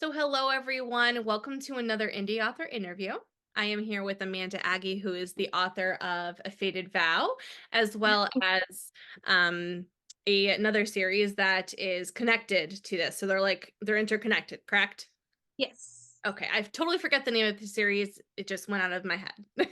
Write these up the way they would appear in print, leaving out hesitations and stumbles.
So, hello everyone. Welcome to another indie author interview. I am here with Amanda Aggie, who is the author of A Fated Vow, as well as um, another series that is connected to this. So they're interconnected, correct? Yes. Okay, I totally forget the name of the series. It just went out of my head.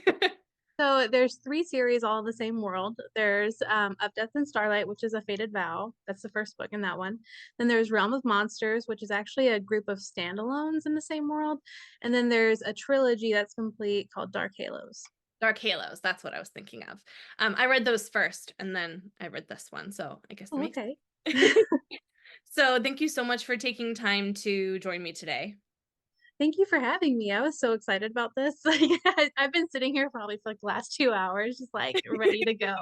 So there's three series all in the same world. There's Of Death and Starlight, which is a fated vow. That's the first book in that one. Then there's Realm of Monsters, which is actually a group of standalones in the same world. And then there's a trilogy that's complete called Dark Halos. Dark Halos, that's what I was thinking of. I read those first, and then I read this one, so I guess that Oh, makes okay. sense. So, thank you so much for taking time to join me today. Thank you for having me. I was so excited about this. Like, I've been sitting here probably for like the last 2 hours, just like ready to go.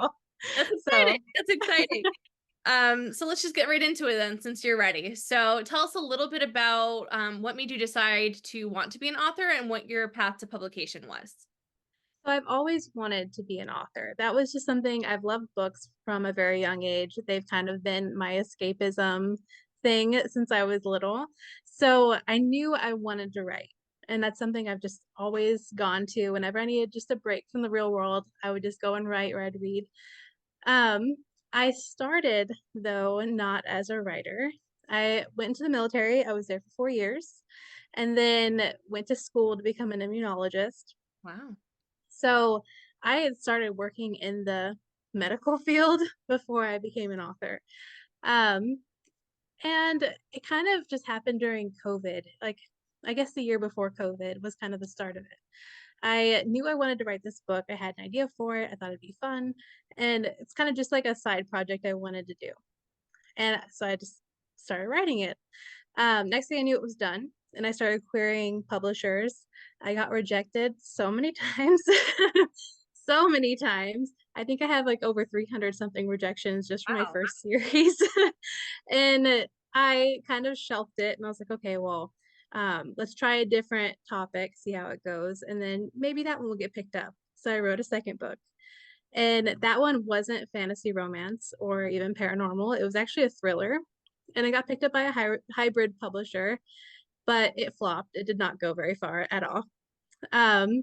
That's exciting. So That's exciting. So let's just get right into it then, since you're ready. So tell us a little bit about what made you decide to want to be an author and what your path to publication was. So I've always wanted to be an author. That was just something I've loved books from a very young age. They've kind of been my escapism thing since I was little. So I knew I wanted to write. And that's something I've just always gone to. Whenever I needed just a break from the real world, I would just go and write or I'd read. Um, I started, though, not as a writer. I went into the military. I was there for 4 years and then went to school to become an immunologist. Wow. So I had started working in the medical field before I became an author. Um, and it kind of just happened during COVID. Like, I guess the year before COVID was kind of the start of it. I knew I wanted to write this book. I had an idea for it. I thought it'd be fun. And it's kind of just like a side project I wanted to do. And so I just started writing it. Next thing I knew, it was done. And I started querying publishers. I got rejected so many times. So many times. I think I have like over 300 something rejections just for my Wow. first series. And I kind of shelved it and I was like, okay, well, let's try a different topic, see how it goes. And then maybe that one will get picked up. So I wrote a second book. And that one wasn't fantasy romance or even paranormal. It was actually a thriller. And it got picked up by a hybrid publisher, but it flopped. It did not go very far at all. Um,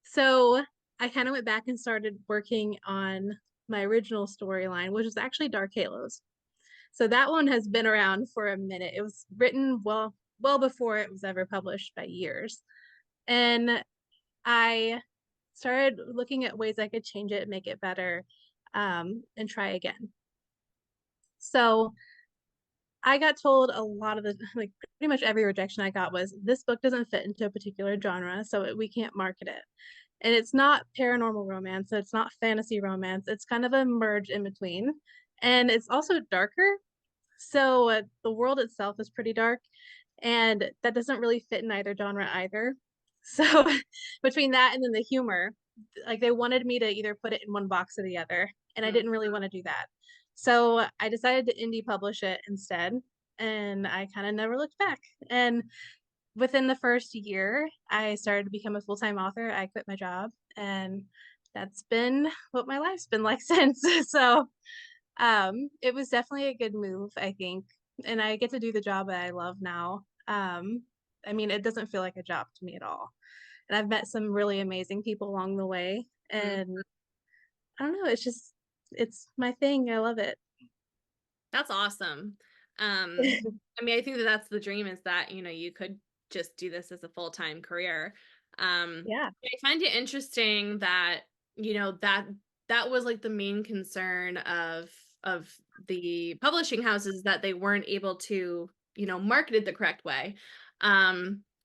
so I kind of went back and started working on my original storyline, which was actually Dark Halos. So that one has been around for a minute. It was written well before it was ever published by years. And I started looking at ways I could change it, make it better, and try again. So I got told a lot of the like pretty much every rejection I got was this book doesn't fit into a particular genre, so we can't market it. And it's not paranormal romance, so it's not fantasy romance. It's kind of a merge in between. And it's also darker. So the world itself is pretty dark, and that doesn't really fit in either genre either. So between that and then the humor, like they wanted me to either put it in one box or the other, and I Mm. didn't really want to do that. So I decided to indie publish it instead, and I kind of never looked back. And within the first year, I started to become a full-time author. I quit my job, and that's been what my life's been like since. So it was definitely a good move, I think, and I get to do the job that I love now. I mean, it doesn't feel like a job to me at all. And I've met some really amazing people along the way, Mm. and I don't know, it's my thing. I love it. That's awesome. I mean, I think that that's the dream is that, you could just do this as a full-time career. Yeah. I find it interesting that, that was like the main concern of the publishing houses that they weren't able to, market it the correct way.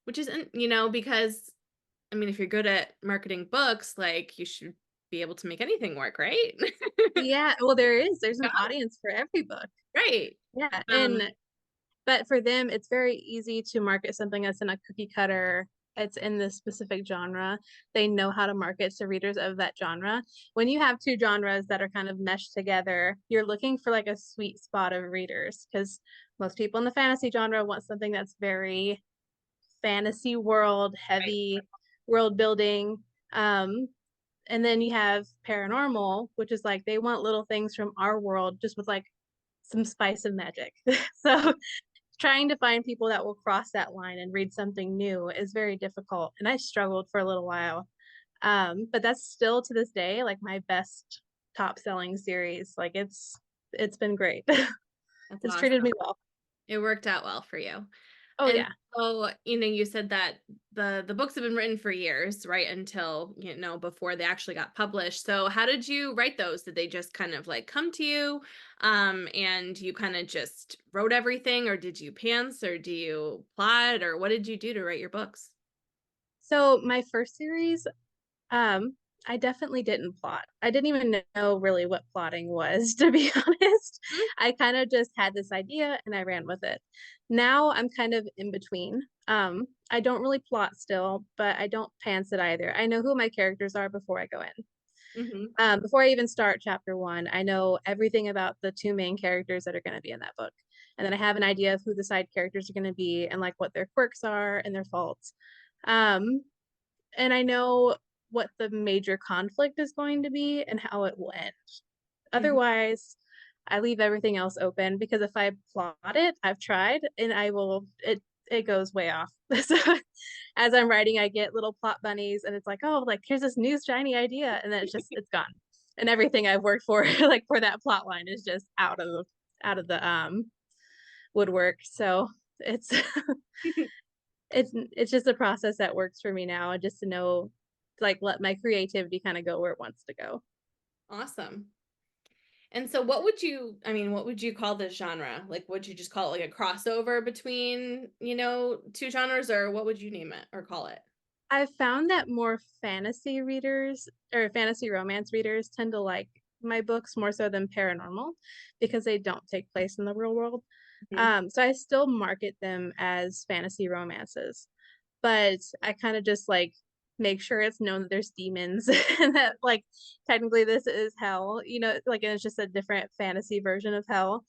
Which isn't, because I mean, if you're good at marketing books, like you should be able to make anything work, right? Yeah, well, there's an audience for every book. Right. Yeah, Um, and but for them, it's very easy to market something that's in a cookie cutter. It's in this specific genre. They know how to market to readers of that genre. When you have two genres that are kind of meshed together, you're looking for like a sweet spot of readers because most people in the fantasy genre want something that's very fantasy world right. heavy, world building. Um, and then you have paranormal, which is like they want little things from our world just with like some spice of magic. So trying to find people that will cross that line and read something new is very difficult, and I struggled for a little while. But that's still to this day, like, my best top selling series, like, it's been great. That's It's treated awesome. me well. It worked out well for you. Oh, And yeah. so, you said that the books have been written for years, right? Until, before they actually got published. So how did you write those? Did they just kind of like come to you, and you kind of just wrote everything, or did you pants, or do you plot, or what did you do to write your books? So, my first series, Um, I definitely didn't plot. I didn't even know really what plotting was, to be honest. Mm, I kind of just had this idea and I ran with it. Now I'm kind of in between. I don't really plot still, but I don't pants it either. I know who my characters are before I go in. mhm, Before I even start chapter one, I know everything about the two main characters that are going to be in that book. And then I have an idea of who the side characters are going to be and like what their quirks are and their faults. Um, and I know what the major conflict is going to be and how it will end. mhm. Otherwise, I leave everything else open because if I plot it, I've tried and it goes way off. So as I'm writing, I get little plot bunnies and it's like, oh, like here's this new shiny idea, and then it's gone. And everything I've worked for, like for that plot line is just out of the woodwork. So it's it's just a process that works for me now, just to know, like, let my creativity kinda go where it wants to go. Awesome. And so what would you call this genre? Like, would you just call it like a crossover between, two genres, or what would you name it or call it? I've found that more fantasy readers or fantasy romance readers tend to like my books more so than paranormal because they don't take place in the real world. Mhm. So I still market them as fantasy romances, but I kinda just, like, make sure it's known that there's demons and that, like, technically this is hell, like, and it's just a different fantasy version of hell.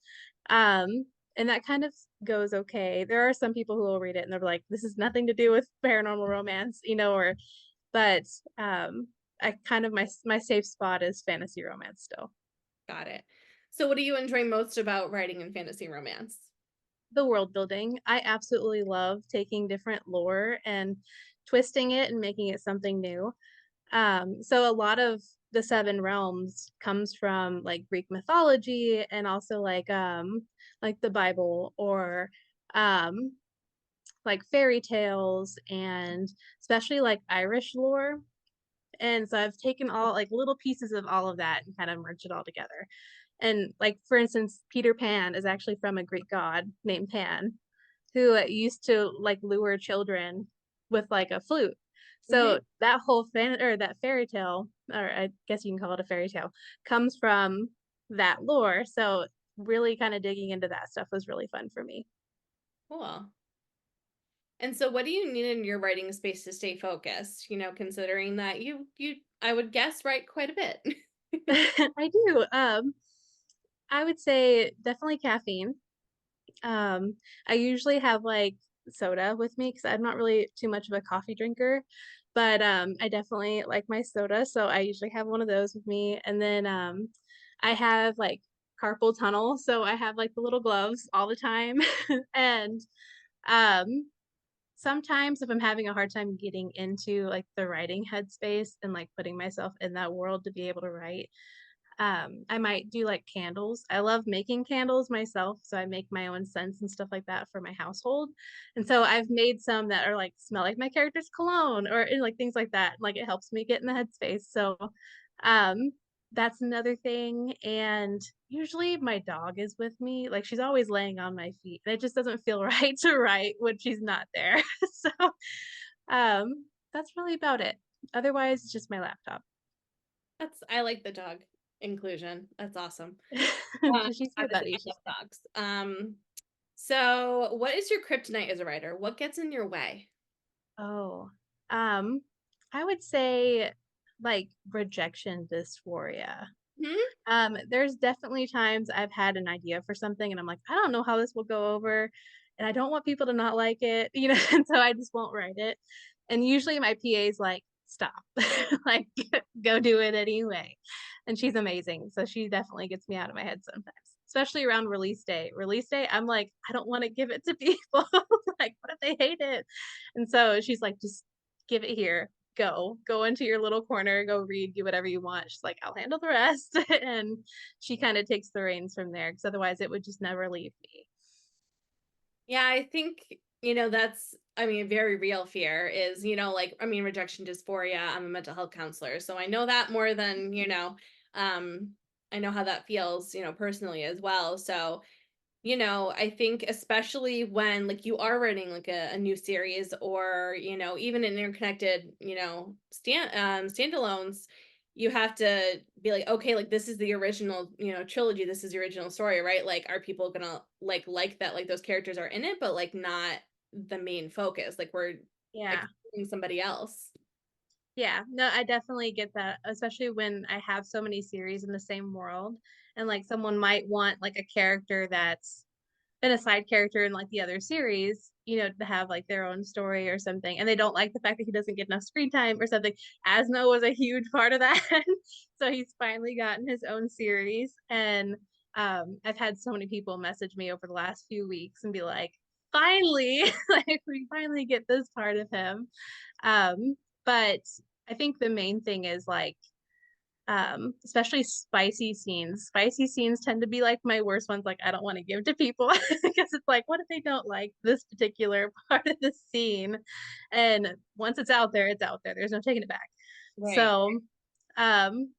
And that kind of goes okay. There are some people who will read it and they're like, "This has nothing to do with paranormal romance," or but, I kind of my safe spot is fantasy romance still. Got it. So what do you enjoy most about writing in fantasy romance? The world building. I absolutely love taking different lore and twisting it and making it something new. So a lot of the seven realms comes from like Greek mythology and also like the Bible or um like fairy tales and especially like Irish lore. And so I've taken all like little pieces of all of that and kind of merged it all together. And like for instance, Peter Pan is actually from a Greek god named Pan who used to like lure children with like a flute. Mhm. So that whole fan or that fairy tale, or I guess you can call it a fairy tale, comes from that lore. So really kind of digging into that stuff was really fun for me. Cool. And so what do you need in your writing space to stay focused, considering that you I would guess write quite a bit. I do. I would say definitely caffeine. I usually have, like, soda with me because 'cause I'm not really too much of a coffee drinker, but, I definitely like my soda, so I usually have one of those with me, and then, I have, like, carpal tunnel, so I have, like, the little gloves all the time, and, um, sometimes if I'm having a hard time getting into, like, the writing headspace and, like, putting myself in that world to be able to write, I might do, like, candles. I love making candles myself, so I make my own scents and stuff like that for my household, and so I've made some that are, like, smell like my character's cologne or like, things like that, like, it helps me get in the headspace, so, um, that's another thing, and usually my dog is with me, like, she's always laying on my feet, and it just doesn't feel right to write when she's not there, so, that's really about it. Otherwise, it's just my laptop. I like the dog inclusion. That's awesome. She's my Obviously buddy, I she's love dogs. So what is your kryptonite as a writer? What gets in your way? Oh, um, I would say, like, rejection dysphoria. Hmm? There's definitely times I've had an idea for something and I'm like, "I don't know how this will go over, and I don't want people to not like it," and so I just won't write it. And usually my PA is like, "Stop. Like, go do it anyway." And she's amazing, so she definitely gets me out of my head sometimes. especially around release day. Release day, I'm like, I don't want to give it to people. Like, what if they hate it? And so she's like, just give it here. Go into your little corner, go read, do whatever you want. She's like, I'll handle the rest. And she kind of takes the reins from there because otherwise it would just never leave me. Yeah, I think, that's, I mean, a very real fear is, like, I mean, rejection dysphoria. I'm a mental health counselor, so I know that more than, I know how that feels, personally as well. So, I think especially when like you are writing like a new series or, even an interconnected, standalones, you have to be like, okay, like this is the original, trilogy. This is the original story, right? Like, are people gonna like that, like those characters are in it, but like not the main focus. Like we're Yeah. exploring somebody else. Yeah, no, I definitely get that, especially when I have so many series in the same world, and like someone might want like a character that's been a side character in like the other series, to have like their own story or something, and they don't like the fact that he doesn't get enough screen time or something. Asmo was a huge part of that, so he's finally gotten his own series, and I've had so many people message me over the last few weeks and be like, "Finally, like we finally get this part of him." But I think the main thing is like especially spicy scenes. Spicy scenes tend to be like my worst ones. Like I don't want to give to people because it's like, what if they don't like this particular part of the scene? And once it's out there, it's out there. There's no taking it back. Right. So, um,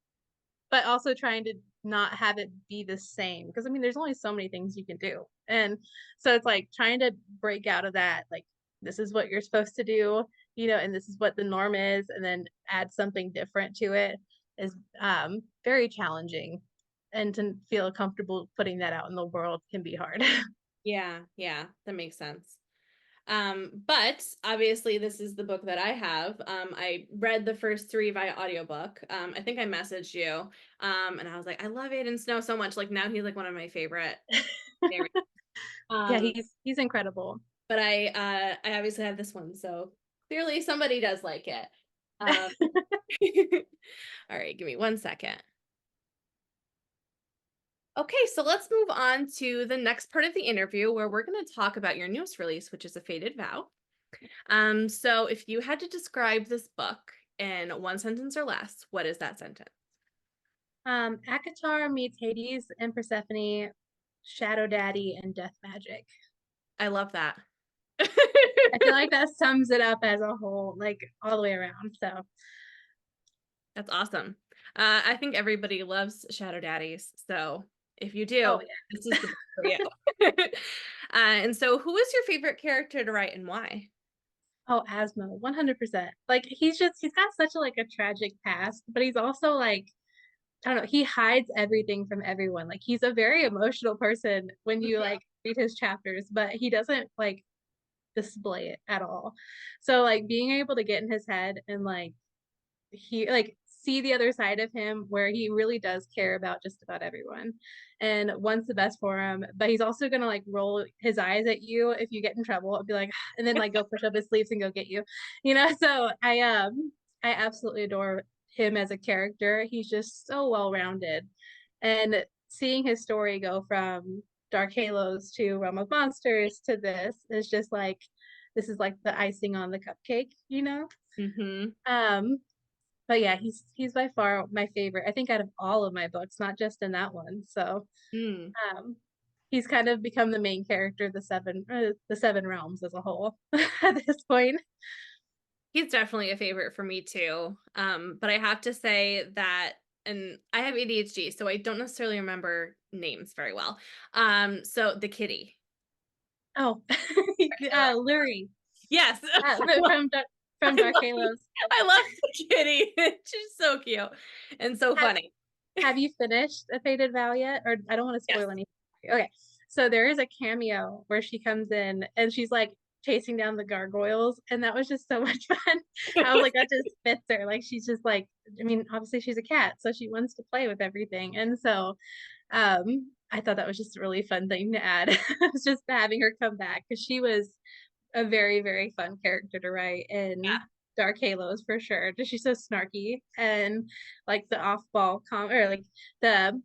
but also trying to not have it be the same because I mean, there's only so many things you can do, and so it's like trying to break out of that. Like this is what you're supposed to do, and this is what the norm is, and then add something different to it is very challenging, and to feel comfortable putting that out in the world can be hard. Yeah, yeah, that makes sense. But obviously this is the book that I have. I read the first three via audiobook. I think I messaged you. And I was like, I love Aiden Snow so much. Like now he's like one of my favorite narrators. Yeah, Um, he's incredible. but I obviously have this one, so clearly somebody does like it. Um, all right, give me 1 second. Okay, so let's move on to the next part of the interview where we're going to talk about your newest release, which is A Fated Vow. So if you had to describe this book in one sentence or less, what is that sentence? Akatar meets Hades and Persephone, Shadow Daddy, and Death Magic. I love that. I feel like that sums it up as a whole, like all the way around. So, That's awesome. I think everybody loves Shadow Daddies. So if you oh do, yeah. this is the book for you. And so who is your favorite character to write and why? Oh, Asmo, 100%. Like he's got such a like a tragic past, but he's also like I don't know, he hides everything from everyone. Like he's a very emotional person when you like read his chapters, but he doesn't like display it at all. So like being able to get in his head and like he like see the other side of him where he really does care about just about everyone and wants the best for him, but he's also gonna like roll his eyes at you if you get in trouble and be like and then like go push up his sleeves and go get you, so I absolutely adore him as a character. He's just so well rounded, and seeing his story go from Dark Halos to Realm of Monsters to this is just like this is like the icing on the cupcake. Mm-hmm. um but yeah, he's by far my favorite. I think out of all of my books, not just in that one. So Mm. um, he's kind of become the main character of the seven realms as a whole at this point. He's definitely a favorite for me too. But I have to say that, and I have ADHD, so I don't necessarily remember names very well. So the kitty. Oh, Lurie, Yes. from I from Dark love, Halos. I love the kitty. She's so cute and so Have, funny. have you finished A Fated Vow yet? Or I don't want to Yes. spoil anything. Okay, so there is a cameo where she comes in and she's like chasing down the gargoyles, and that was just so much fun. I was like, that just fits her. Like she's just like, I mean, obviously she's a cat, so she wants to play with everything, and so I thought that was just a really fun thing to add. It's just having her come back because she was a very, very fun character to write in Dark Halos for sure. She's so snarky and like the off ball or like the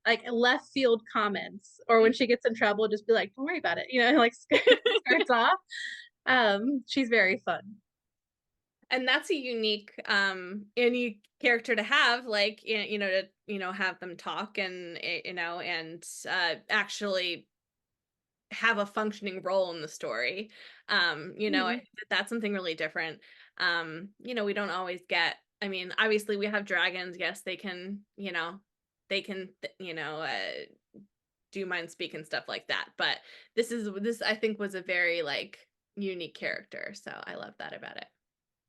like left field comments, or when she gets in trouble, just be like, "Don't worry about it," like skirts off. She's very fun. And that's a unique character to have, like, to, have them talk and, and, actually have a functioning role I Mhm. think that that's something really different. We don't always get I mean, obviously we have dragons, yes, they can, do mind speak and stuff like that, but this I think was a very, like, unique character, so I love that about it.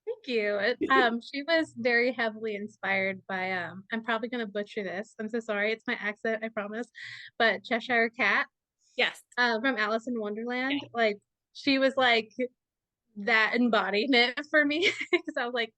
Thank you. She was very heavily inspired by, I'm probably gonna butcher this. I'm so sorry. It's my accent, I promise. But Cheshire Cat, Yes. from Alice in Wonderland. Like, she was like that embodiment for me because I was like,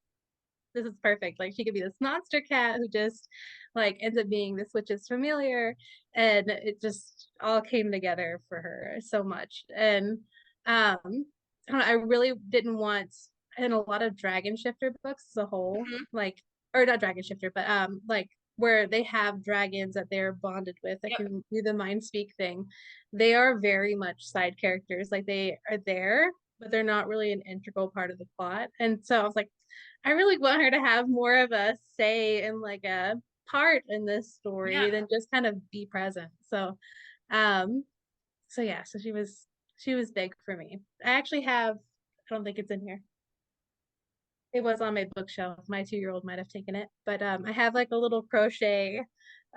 this is perfect. Like, she could be this monster cat who just like ends up being this witch's familiar, and it just all came together for her so much. And I don't know, I really didn't want, in a lot of dragon shifter books as a whole, Mhm. like, or not dragon shifter, but like where they have dragons that they're bonded with that Yep. can do the mind speak thing. They are very much side characters. Like, they are there, but they're not really an integral part of the plot. And so I was like, I really want her to have more of a say and like a part in this Yeah. story than just kind of be present. Um, so yeah, so she was big for me. I actually have, I don't think it's in here. It was on my bookshelf. My 2-year-old might have taken it, but I have like a little crochet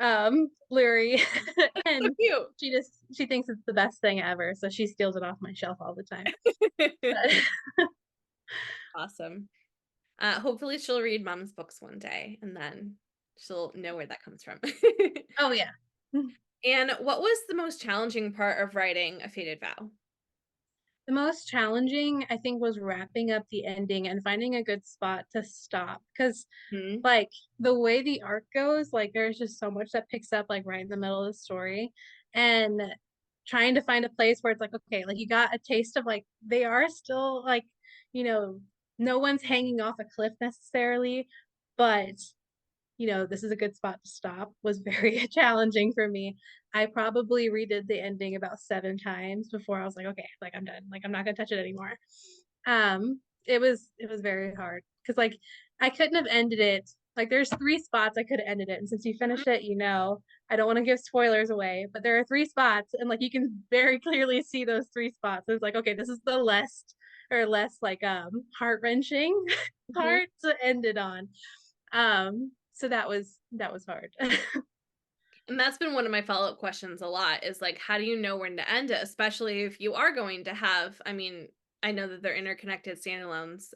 Lurie So and cute. she thinks it's the best thing ever, so she steals it off my shelf all the time. But Awesome. Hopefully she'll read mom's books one day and then she'll know where that comes from. oh yeah. And what was the most challenging part of writing A Fated Vow? The most challenging, I think, was wrapping up the ending and finding a good spot to stop. Because, Mhm. like, the way the arc goes, like, there's just so much that picks up, like, right in the middle of the story. And trying to find a place where it's like, okay, like, you got a taste of, like, they are still, like, you know, no one's hanging off a cliff necessarily, but this is a good spot to stop was very challenging for me. I probably redid the ending about 7 times before I was like, "Okay, like, I'm done. Like, I'm not gonna touch it anymore." It was very hard because, like, I couldn't have ended it, like, there's 3 spots I coulda ended it, and since you Mhm. finished it, I don't wanna give spoilers away, but there are 3 spots, and, like, you can very clearly see those 3 spots. It's like, "Okay, this is the less, like, heart-wrenching Mhm. part to end it on." So that was hard. And that's been one of my follow-up questions a lot is like, how do you know when to end it? Especially if you are going to have, I mean, I know that they're interconnected standalones,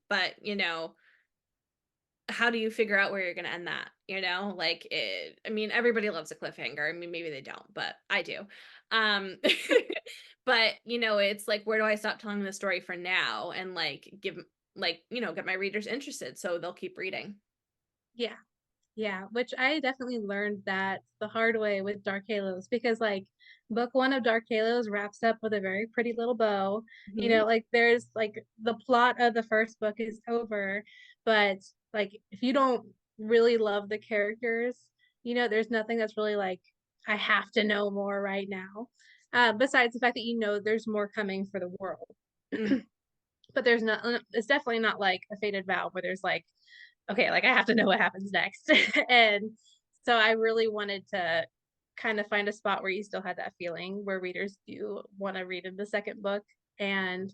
but how do you figure out where you're gonna end that? Like I mean, everybody loves a cliffhanger. I mean, maybe they don't, but I do. Um, but it's like, where do I stop telling the story for now and like get my readers interested so they'll keep reading. Yeah, yeah, which I definitely learned that the hard way with Dark Halos because, like, book 1 of Dark Halos wraps up with a very pretty little bow. Mhm. Like, there's, like, the plot of the first book is over, but, like, if you don't really love the characters, there's nothing that's really like, "I have to know more right now," besides the fact that there's more coming for the world. Mhm. But there's not it's definitely not like a Fated Vow where there's like, okay, like I have to know what happens next. And so I really wanted to kind of find a spot where you still had that feeling where readers do want to read in the second book. And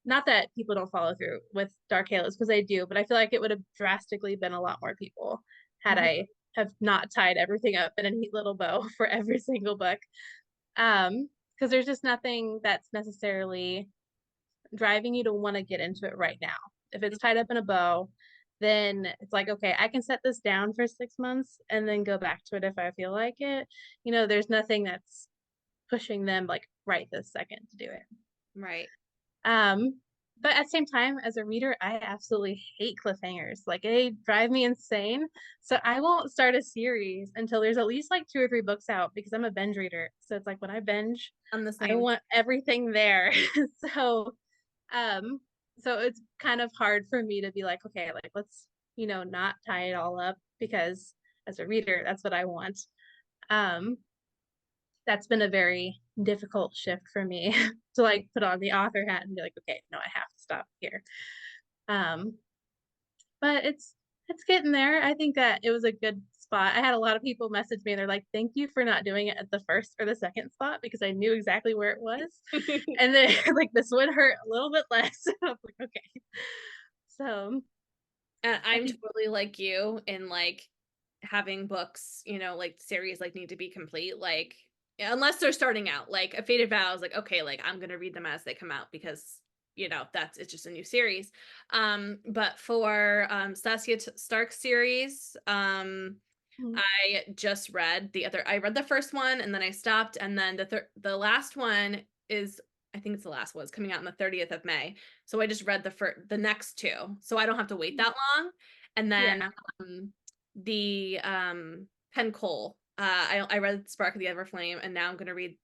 not that people don't follow through with Dark Halos because they do, but I feel like it would have drastically been a lot more people had Mhm. I have not tied everything up in a neat little bow for every single book. Because there's just nothing that's necessarily driving you to wanna get into it right now. If it's tied up in a bow, then it's like, "Okay, I can set this down for 6 months and then go back to it if I feel like it." There's nothing that's pushing them, like, right this second to do it. Right. Um, but at the same time, as a reader, I absolutely hate cliffhangers, like, they drive me insane, so I won't start a series until there's at least, like, 2 or 3 books out because I'm a binge reader, so it's like when I binge, I'm the I same. want everything there. So um, so it's kind of hard for me to be like, "Okay, like, let's, not tie it all up," because as a reader, that's what I want. Um, that's been a very difficult shift for me to, like, put on the author hat and be like, "Okay, no, I have to stop here." Um, but it's getting there. I think that it was a good spot. I had a lot of people message me, and they're like, "Thank you for not doing it at the first or the second spot because I knew exactly where it was." And then, like, this one hurt a little bit less. I was like, "Okay." So, I I'm think totally like you in like having books, like series like need to be complete. Like unless they're starting out, like a Fated Vows, like okay, like I'm gonna read them as they come out because that's it's just a new series. But for Stasia Stark series, mhm, I just read I read the first one and then I stopped and then the last one is I think it's the last one. It's coming out on the 30th of May. So I just read the next two. So I don't have to wait that long. And then yeah. the Penn Cole. I read Spark of the Everflame and now I'm gonna read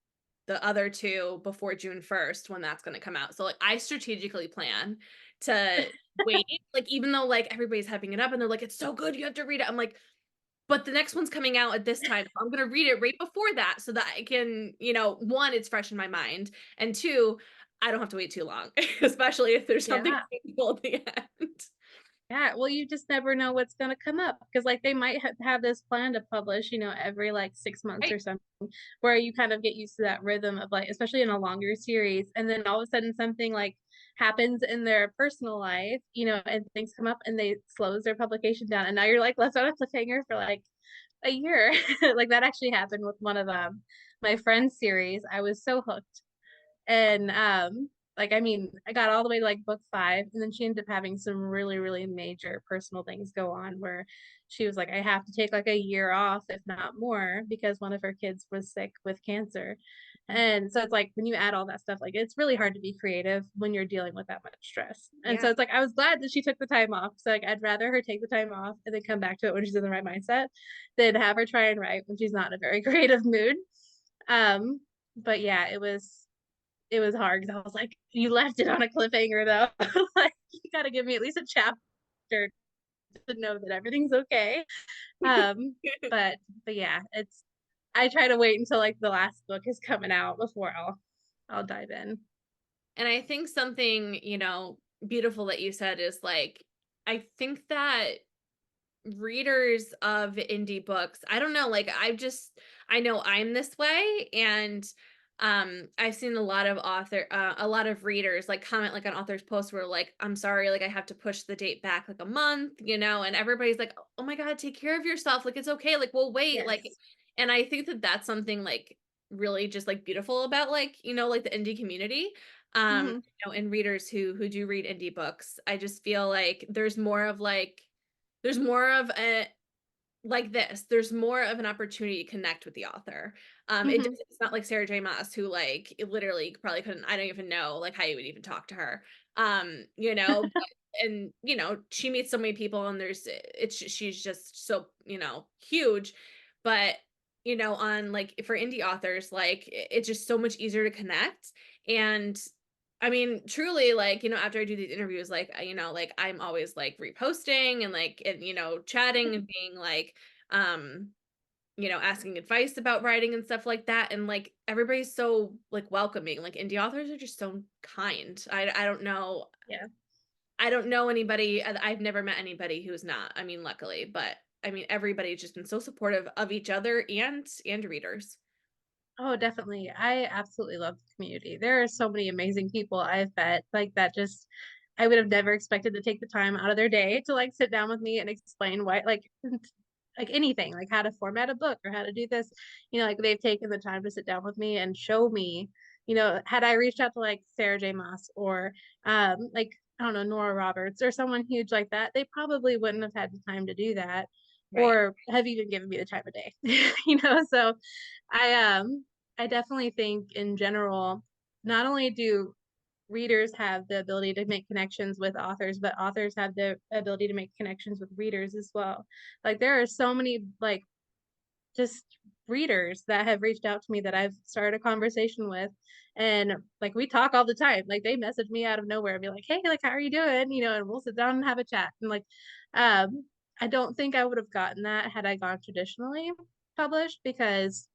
the other two before June 1st when that's gonna come out. So like I strategically plan to wait. Like even though like everybody's hyping it up and they're like, it's so good, you have to read it. I'm like, but the next one's coming out at this time. So I'm gonna read it right before that so that I can, one, it's fresh in my mind, and two, I don't have to wait too long, especially if there's something Yeah. painful at the end. Yeah, well, you just never know what's gonna come up because, like, they might have this plan to publish, every, like, 6 months Right. or something, where you kind of get used to that rhythm of, like especially in a longer series, and then all of a sudden something, like, happens in their personal life, and things come up and they slows their publication down, and now you're, like, left on a cliffhanger for, like, a year. Like, that actually happened with one of, my friend's series. I was so hooked. And, like, I mean, I got all the way to, like, book 5, and then she ended up having some really, really major personal things go on where she was like, "I have to take, like, a year off, if not more, because one of her kids was sick with cancer." And so it's like, when you add all that stuff, like, it's really hard to be creative when you're dealing with that much stress. And so Yeah. it's like, I was glad that she took the time off. So, like, I'd rather her take the time off and then come back to it when she's in the right mindset than have her try and write when she's not in a very creative mood. Um, but yeah, it was hard because I was like, "You left it on a cliffhanger, though." Like, you gotta give me at least a chapter to know that everything's okay. Um, but but yeah, I try to wait until, like, the last book is coming out before I'll dive in. And I think something, beautiful that you said is like, I think that readers of indie books, I don't know, like I know I'm this way, and I've seen a lot of readers like comment like on authors posts where like, I'm sorry, like I have to push the date back like a month, and everybody's like, oh my god, take care of yourself, like it's okay, like we'll wait, like. Yes. And I think that that's something like really just like beautiful about like like the indie community, Mhm. and readers who do read indie books. I just feel like there's more of a like this. There's more of an opportunity to connect with the author. Mhm. It's not like Sarah J. Maas who like literally probably couldn't. I don't even know like how you would even talk to her. And she meets so many people, and she's just so huge, but on like for indie authors, like it's just so much easier to connect. And I mean, truly, like, after I do these interviews, like, like I'm always like reposting and like, and, chatting and being like, um, asking advice about writing and stuff like that. And like, everybody's so like welcoming. Like, indie authors are just so kind. I don't know. Yeah. I don't know anybody. I've never met anybody who's not. I mean, luckily, but I mean, everybody's just been so supportive of each other and readers. Oh, definitely. I absolutely love the community. There are so many amazing people I've met, like, that just I would have never expected to take the time out of their day to, like, sit down with me and explain why like anything, like how to format a book or how to do this. Like, they've taken the time to sit down with me and show me, had I reached out to, like, Sarah J. Maas or, like, I don't know, Nora Roberts or someone huge like that, they probably wouldn't have had the time to do that Right. or have even given me the time of day. So I, I definitely think in general, not only do readers have the ability to make connections with authors, but authors have the ability to make connections with readers as well. Like, there are so many, like, just readers that have reached out to me that I've started a conversation with, and, like, we talk all the time. Like, they message me out of nowhere and be like, "Hey, like, how are you doing?" And we'll sit down and have a chat. And, like, I don't think I would have gotten that had I gone traditionally. published because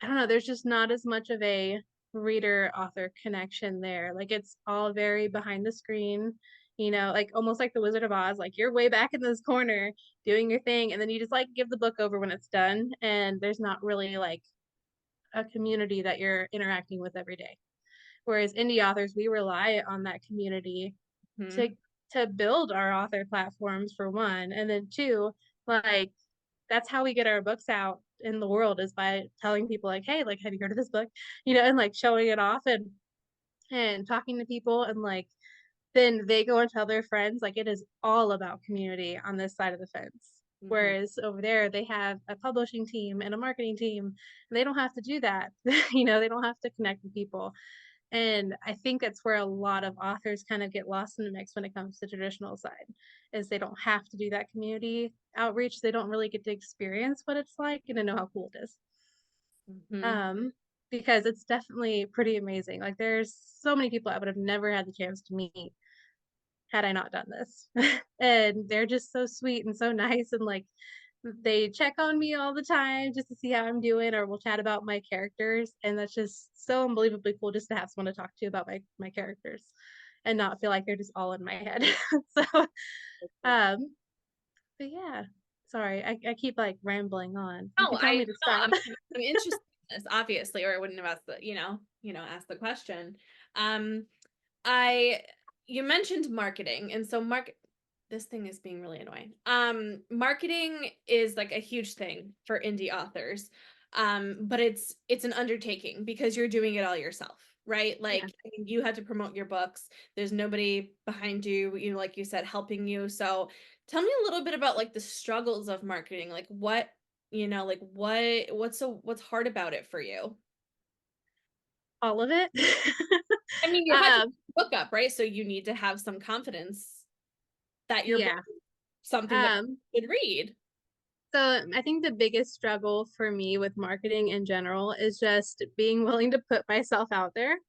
I don't know, there's just not as much of a reader author connection there. Like it's all very behind the screen, like almost like the Wizard of Oz, like you're way back in this corner doing your thing and then you just like give the book over when it's done and there's not really like a community that you're interacting with every day. Whereas indie authors, we rely on that community to Mhm. build our author platforms for one, and then two, like that's how we get our books out in the world is by telling people like, "Hey, like, have you heard of this book?" And like showing it off and talking to people and like then they go and tell their friends. Like it is all about community on this side of the fence. Mhm. Whereas over there, they have a publishing team and a marketing team, and they don't have to do that. They don't have to connect with people. And I think that's where a lot of authors kind of get lost in the mix when it comes to traditional side, is they don't have to do that community outreach. They don't really get to experience what it's like and to know how cool it is. Mhm. Um, because it's definitely pretty amazing. Like there's so many people I would have never had the chance to meet had I not done this. And they're just so sweet and so nice and like they check on me all the time just to see how I'm doing or we'll chat about my characters and that's just so unbelievably cool just to have someone to talk to about my characters and not feel like they're just all in my head. So um but yeah. Sorry, I keep like rambling on. You No, can tell me to stop. I'm interested in this, obviously, or I wouldn't have asked asked the question. Um, I you mentioned marketing, and so this thing is being really annoying. Marketing is like a huge thing for indie authors. But it's an undertaking because you're doing it all yourself, right? Yeah. Like I mean, you had to promote your books. There's nobody behind you, like you said, helping you. So tell me a little bit about like the struggles of marketing. Like like what's hard about it for you? All of it. I mean, you had to um book up, right? So you need to have some confidence that your book yeah. is something that Um you should read. So I think the biggest struggle for me with marketing in general is just being willing to put myself out there.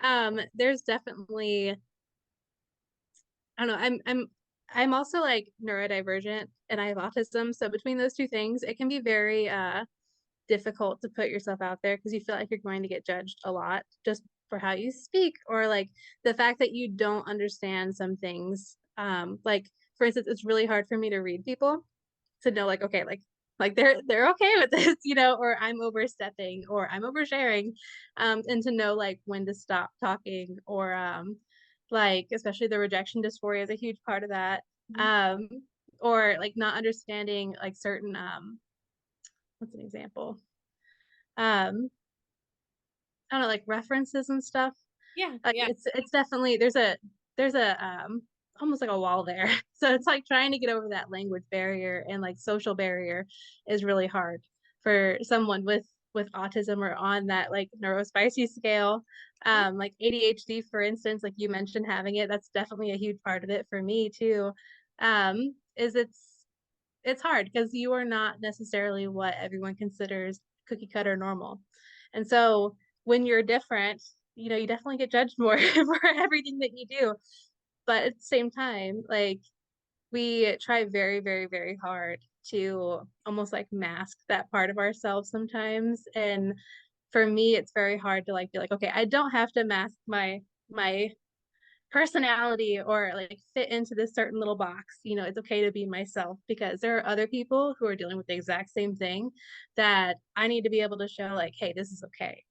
Mhm. There's definitely, I don't know, I'm also like neurodivergent and I have autism. So between those two things, it can be very difficult to put yourself out there because you feel like you're going to get judged a lot just for how you speak or like the fact that you don't understand some things. Like for instance, it's really hard for me to read people to know like, okay, like they're okay with this, or I'm overstepping or I'm oversharing, and to know like when to stop talking or like especially the rejection dysphoria is a huge part of that. Mhm. Um, or like not understanding like certain what's an example? Um, I don't know, like references and stuff. Yeah, Like, yeah. it's definitely there's a almost like a wall there. So it's like trying to get over that language barrier and, like, social barrier is really hard for someone with autism or on that, like, neurospicy scale. Yeah. Like ADHD, for instance, like you mentioned having it, that's definitely a huge part of it for me too. Is it's hard because you are not necessarily what everyone considers cookie cutter normal. And so when you're different, you definitely get judged more for everything that you do. But at the same time, like we try very, very, very hard to almost like mask that part of ourselves sometimes. And for me, it's very hard to like be like, okay, I don't have to mask my personality or like fit into this certain little box. It's okay to be myself because there are other people who are dealing with the exact same thing that I need to be able to show like, hey, this is okay.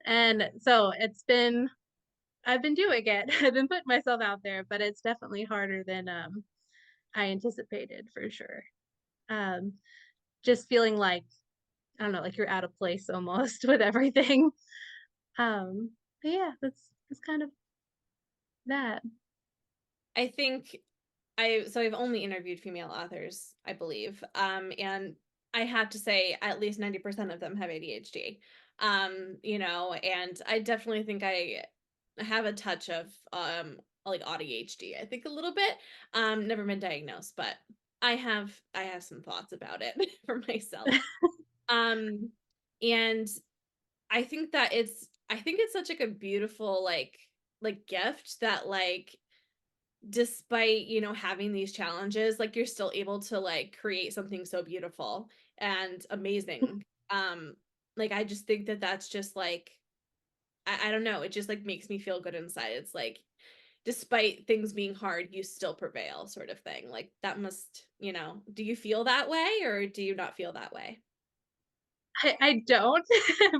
And so I've been doing it. I've been putting myself out there, but it's definitely harder than I anticipated for sure. Um just feeling like I don't know, like you're out of place almost with everything. But yeah, that's kind of that. I think I've only interviewed female authors, I believe. And I have to say at least 90% of them have ADHD. And I definitely think I have a touch of like ADHD. I think a little bit. Never been diagnosed, but I have some thoughts about it for myself. Um and I think it's such like a beautiful like gift that like despite having these challenges like you're still able to like create something so beautiful and amazing. Like, I just think that that's just like, I don't know, it just like makes me feel good inside. It's like, despite things being hard, you still prevail, sort of thing. Like, that must, do you feel that way, or do you not feel that way? I don't,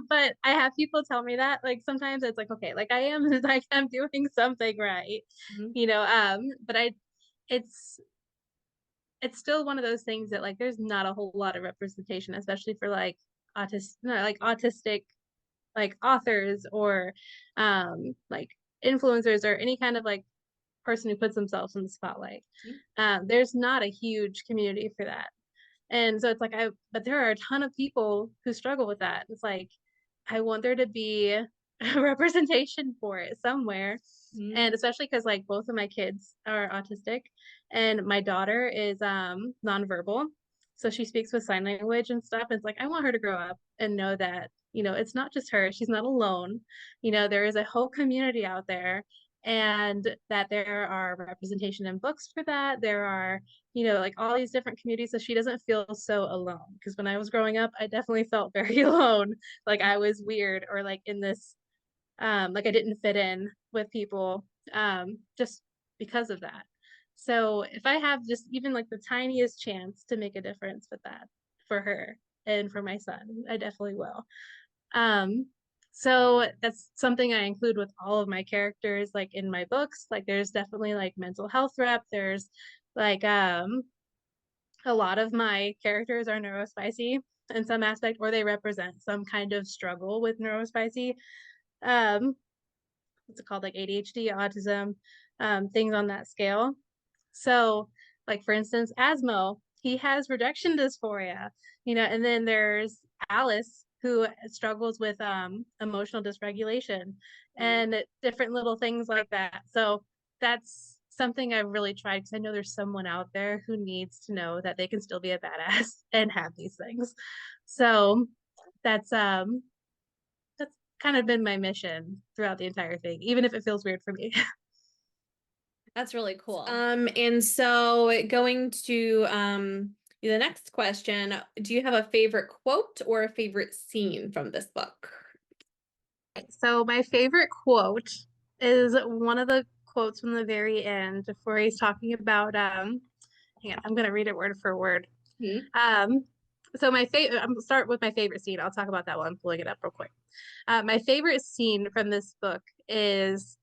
but I have people tell me that. Like sometimes it's like, okay, like I am like I'm doing something right, Mhm. but it's it's still one of those things that like there's not a whole lot of representation, especially for like autistic like authors or like influencers or any kind of like person who puts themselves in the spotlight. Mhm. There's not a huge community for that. And so it's like but there are a ton of people who struggle with that. It's like I want there to be a representation for it somewhere. And Mhm. especially because like both of my kids are autistic and my daughter is nonverbal. So she speaks with sign language and stuff. And it's like I want her to grow up and know that, it's not just her, she's not alone. There is a whole community out there and that there are representation in books for that. There are like all these different communities so she doesn't feel so alone. Because when I was growing up, I definitely felt very alone. Like I was weird or like in this, like I didn't fit in with people just because of that. So if I have just even like the tiniest chance to make a difference with that for her and for my son, I definitely will. Um, so that's something I include with all of my characters, like in my books. Like there's definitely like mental health rep. There's like a lot of my characters are neurospicy in some aspect, or they represent some kind of struggle with neurospicy. Um, what's it called? Like ADHD, autism, things on that scale. So, like for instance, Asmo, he has rejection dysphoria, and then there's Alice who struggles with emotional dysregulation Mhm. and different little things like that. So that's something I've really tried because I know there's someone out there who needs to know that they can still be a badass and have these things. So that's that's kind of been my mission throughout the entire thing, even if it feels weird for me. That's really cool. And so going to the next question, do you have a favorite quote or a favorite scene from this book? So my favorite quote is one of the quotes from the very end where he's talking about hang on, I'm gonna read it word for word. Hmm. Um so my favorite I'm gonna start with my favorite scene. I'll talk about that while I'm pulling it up real quick. My favorite scene from this book is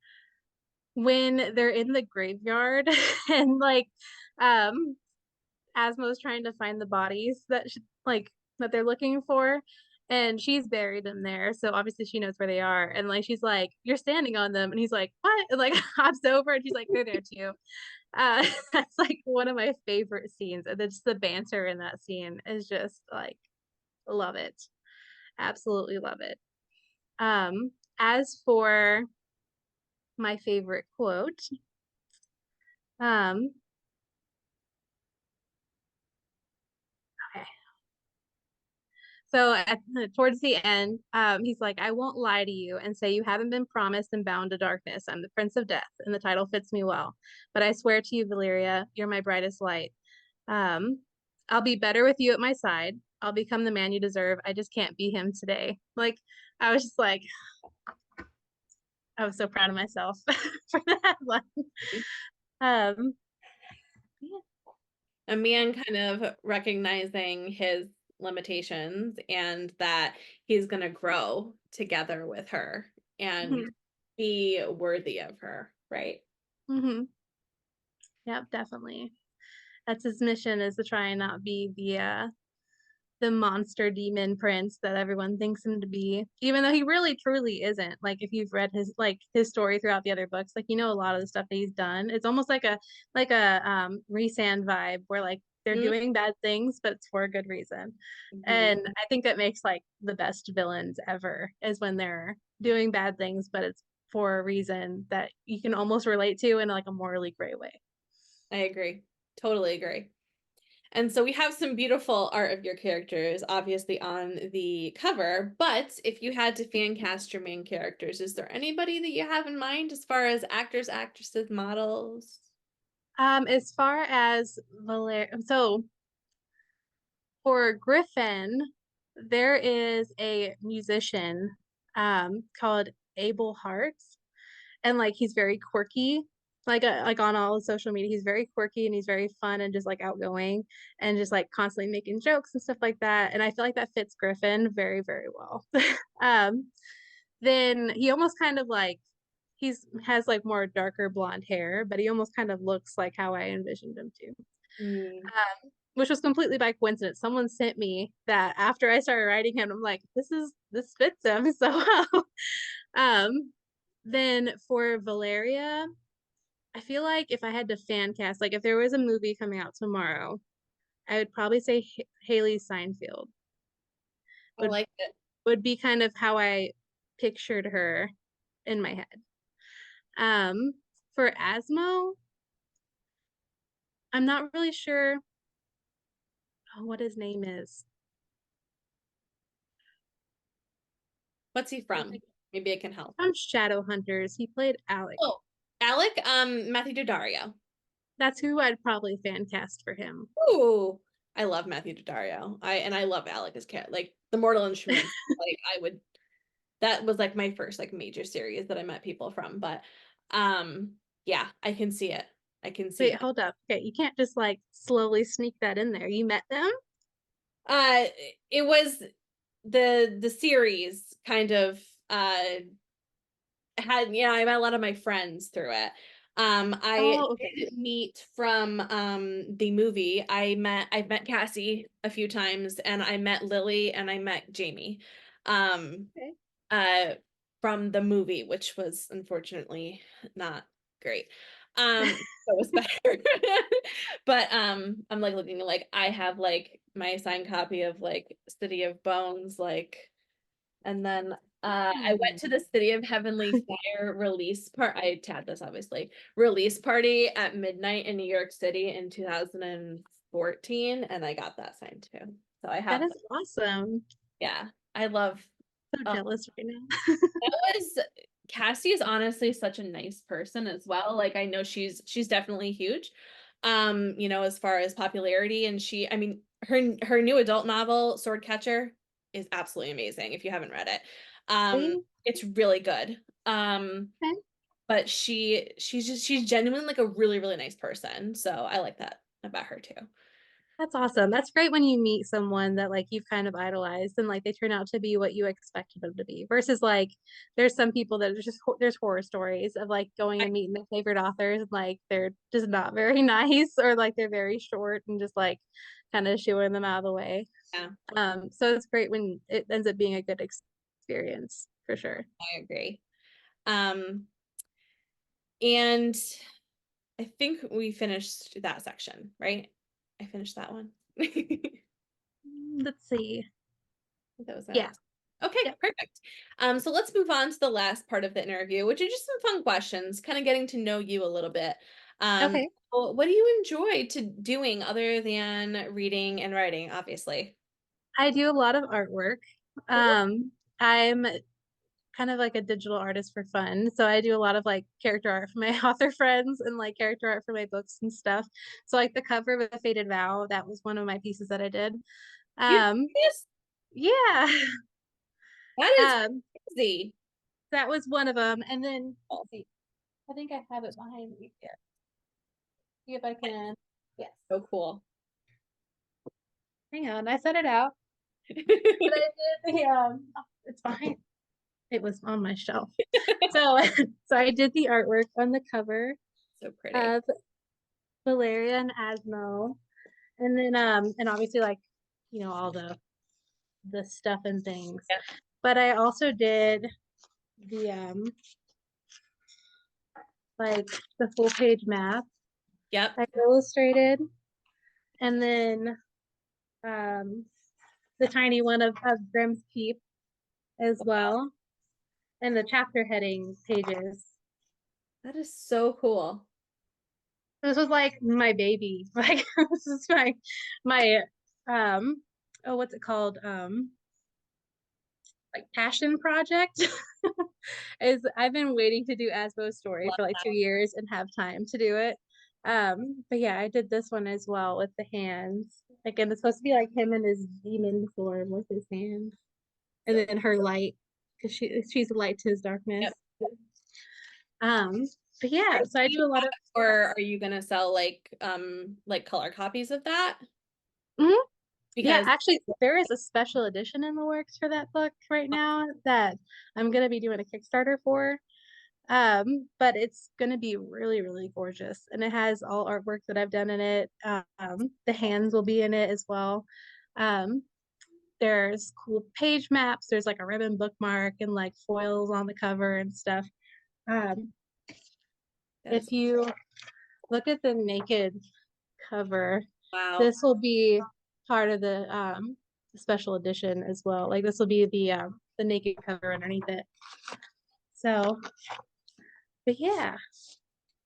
when they're in the graveyard and like um Asmo's trying to find the bodies like that they're looking for, and she's buried in there. So obviously she knows where they are, and like she's like, "You're standing on them," and he's like, "What?" And like hops over, and she's like, "They're there too." That's like one of my favorite scenes, and just the banter in that scene is just like love it, absolutely love it. As for my favorite quote, um, okay. So towards the end, he's like, I won't lie to you and say you haven't been promised and bound to darkness. I'm the Prince of Death, and the title fits me well. But I swear to you, Valeria, you're my brightest light. Um, I'll be better with you at my side. I'll become the man you deserve. I just can't be him today. Like, I was just like, I was so proud of myself for that one. Um, yeah. A man kind of recognizing his limitations and that he's going to grow together with her and Mhm. be worthy of her, right? Mhm. Yep, definitely. That's his mission is to try and not be the monster demon prince that everyone thinks him to be, even though he really truly isn't. Like if you've read his story throughout the other books, like a lot of the stuff that he's done, it's almost like a Resand vibe where like they're doing bad things but it's for a good reason. Mm-hmm. And I think that makes like the best villains ever is when they're doing bad things but it's for a reason that you can almost relate to in like a morally gray way. I agree. Totally agree. And so we have some beautiful art of your characters, obviously, on the cover. But if you had to fan cast your main characters, is there anybody that you have in mind as far as actors, actresses, models? As far as Valer, so For Griffin, there is a musician called Abel Hearts, and like he's very quirky. Like on all of social media, he's very quirky and he's very fun and just like outgoing and just like constantly making jokes and stuff like that. And I feel like that fits Griffin very, very well. um, then he almost kind of like he's has like more darker blonde hair, but he almost kind of looks like how I envisioned him to. Mm. Which was completely by coincidence. Someone sent me that after I started writing him. I'm like, this fits him so well. um, then for Valeria, I feel like if I had to fan cast, like if there was a movie coming out tomorrow, I would probably say Haley Steinfeld I would like it. would be kind of how I pictured her in my head. Um, for Asmo, I'm not really sure what his name is. What's he from? Maybe it can help. From Shadowhunters. He played Alec. Oh, Alec, Matthew Daddario. That's who I'd probably fan cast for him. Ooh, I love Matthew Daddario. I love Alec as cat. Like the Mortal Instruments. Like I would. That was like my first like major series that I met people from. But yeah, I can see it. I can see Wait, it. hold up. Okay, you can't just like slowly sneak that in there. You met them? Uh, it was the series kind of had I met a lot of my friends through it. I Oh, okay. did meet from the movie. I've met Cassie a few times and I met Lily and I met Jamie. Um Okay. uh from the movie, which was unfortunately not great. So it was better. But I'm like looking like I have like my signed copy of like City of Bones, like and then I went Hmm. to the City of Heavenly Fire release part. I tagged this obviously release party at midnight in New York City in 2014, and I got that signed too. So I That have, is awesome. yeah, I love. So Oh, jealous right now. that was Cassie is honestly such a nice person as well. Like I know she's definitely huge. As far as popularity, and I mean, her new adult novel, Swordcatcher, is absolutely amazing if you haven't read it. Really? It's really good. Okay. But she's genuinely like a really, really nice person. So I like that about her too. That's awesome. That's great when you meet someone that like you've kind of idolized and like they turn out to be what you expected them to be versus like there's some people that are just there's horror stories of like going I, and meeting their favorite authors and like they're just not very nice or like they're very short and just like kind of shooing them out of the way. yeah, So it's great when it ends up being a good experience for sure. I agree. Um, and I think we finished that section, right? I finished that one. I think Let's see. that was my Yeah. last. Okay, Yep. perfect. So let's move on to the last part of the interview, which are just some fun questions, kind of getting to know you a little bit. Okay. What do you enjoy to doing other than reading and writing, obviously? I do a lot of artwork. I'm kind of like a digital artist for fun. So I do a lot of like character art for my author friends and like character art for my books and stuff. So like the cover of A Fated Vow, that was one of my pieces that I did. You Um, yes, yeah. that is Um, crazy. that was one of them. And then let's see, I think I have it behind me here. See if I can. Yes. So cool. Hang on, I set it out. But I did it's behind. It was on my shelf. So so I did the artwork on the cover So pretty. of Valeria and Asmo. And then and obviously like, all the stuff and things. Yeah. But I also did the like the full page map Yep. I illustrated and then um the tiny one of Grimm's Keep as well and the chapter heading pages. That is so cool. This was like my baby. Like this is my um oh what's it called? Like passion project is I've been waiting to do Asbo's story Love for like 2 years and have time to do it. But yeah, I did this one as well with the hands. Like, and it's supposed to be like him in his demon form with his hands, and So then her light, because she's a light to his darkness. yep. Um, but yeah, Are so I you do a lot of. or are you gonna sell like color copies of that? Mhm. Yeah, Because actually, there is a special edition in the works for that book right now that I'm gonna be doing a Kickstarter for. But it's gonna be really, really gorgeous, and it has all artwork that I've done in it. The hands will be in it as well. Um, there's cool page maps. There's like a ribbon bookmark and like foils on the cover and stuff. Um, that is if you look at the naked cover, wow. this will be part of the special edition as well. Like this will be the naked cover underneath it. So, but yeah,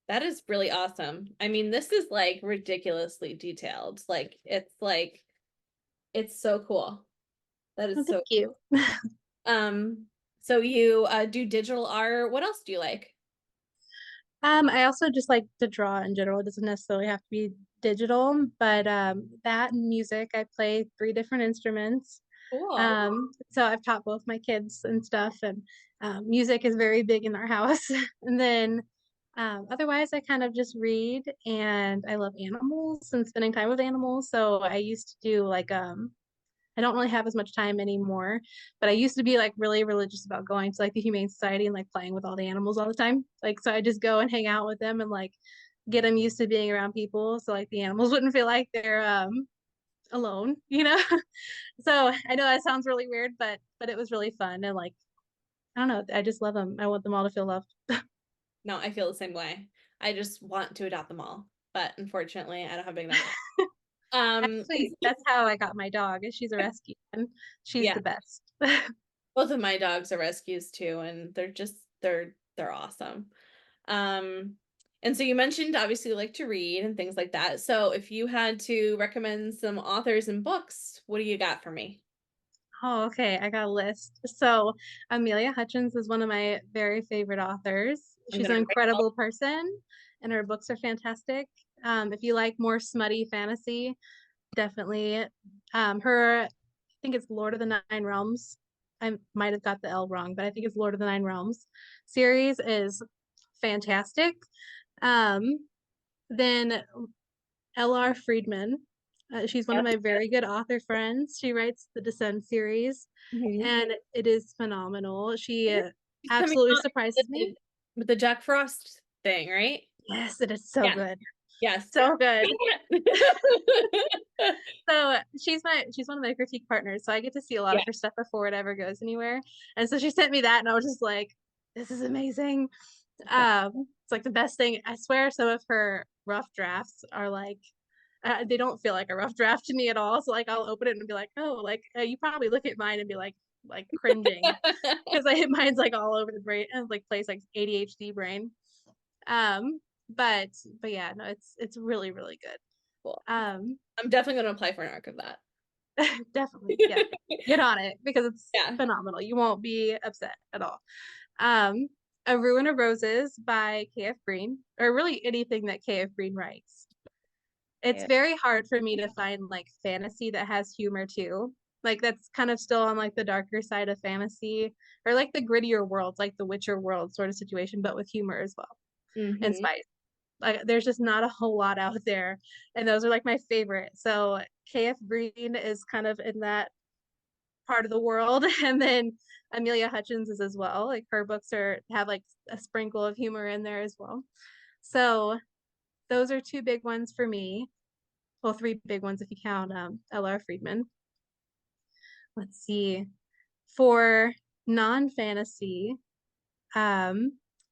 That is really awesome. I mean, this is like ridiculously detailed. Like it's so cool. That well, is thank so you. um so you do digital art. What else do you like? I also just like to draw in general. It doesn't necessarily have to be digital, but that and music, I play three different instruments. Cool. So I've taught both my kids and stuff, and music is very big in our house. And then otherwise, I kind of just read, and I love animals and spending time with animals. So I used to do like I don't really have as much time anymore, but I used to be like really religious about going to like the Humane Society and like playing with all the animals all the time. Like, so I just go and hang out with them and like get them used to being around people. So like the animals wouldn't feel like they're alone, you know? So I know that sounds really weird, but it was really fun. And like, I don't know, I just love them. I want them all to feel loved. No, I feel the same way. I just want to adopt them all, but unfortunately, I don't have big enough. Actually, that's how I got my dog. She's a rescue and she's Yeah, the best. both of my dogs are rescues too, and they're awesome. Um, and so you mentioned obviously you like to read and things like that. So if you had to recommend some authors and books, what do you got for me? Oh, okay. I got a list. So, Amelia Hutchins is one of my very favorite authors. I'm She's gonna an write all incredible person, and her books are fantastic. If you like more smutty fantasy, definitely. I think it's Lord of the Nine Realms. I might have got the L wrong, but I think it's Lord of the Nine Realms series is fantastic. Um, then L.R. Friedman. She's one of my very good author friends. She writes the Descent series, Mhm. and it is phenomenal. She She's coming absolutely out with surprises me. the Jack Frost thing, right? Yes, it is so Yeah. good. Yes. So good. So she's one of my critique partners. So I get to see a lot Yeah. of her stuff before it ever goes anywhere. And so she sent me that and I was just like, this is amazing. It's like the best thing. I swear some of her rough drafts are like they don't feel like a rough draft to me at all. So like I'll open it and be like, oh, like you probably look at mine and be like cringing because I hit mine's like all over the brain and like plays like ADHD brain. Um, but but yeah, no, it's really really good. Cool. Um, I'm definitely gonna apply for an arc of that. definitely, yeah, get on it because it's Yeah. phenomenal. You won't be upset at all. Um, A Ruin of Roses by K.F. Green, or really anything that K.F. Green writes. It's Yeah. very hard for me to find like fantasy that has humor too. Like that's kind of still on like the darker side of fantasy or like the grittier worlds, like the Witcher world sort of situation, but with humor as well and Hmm. spice. Like there's just not a whole lot out there. And those are like my favorite. So KF Green is kind of in that part of the world. And then Amelia Hutchins is as well. Like her books are have like a sprinkle of humor in there as well. So those are two big ones for me. Well, three big ones if you count L.R. Friedman. Let's see. For non-fantasy,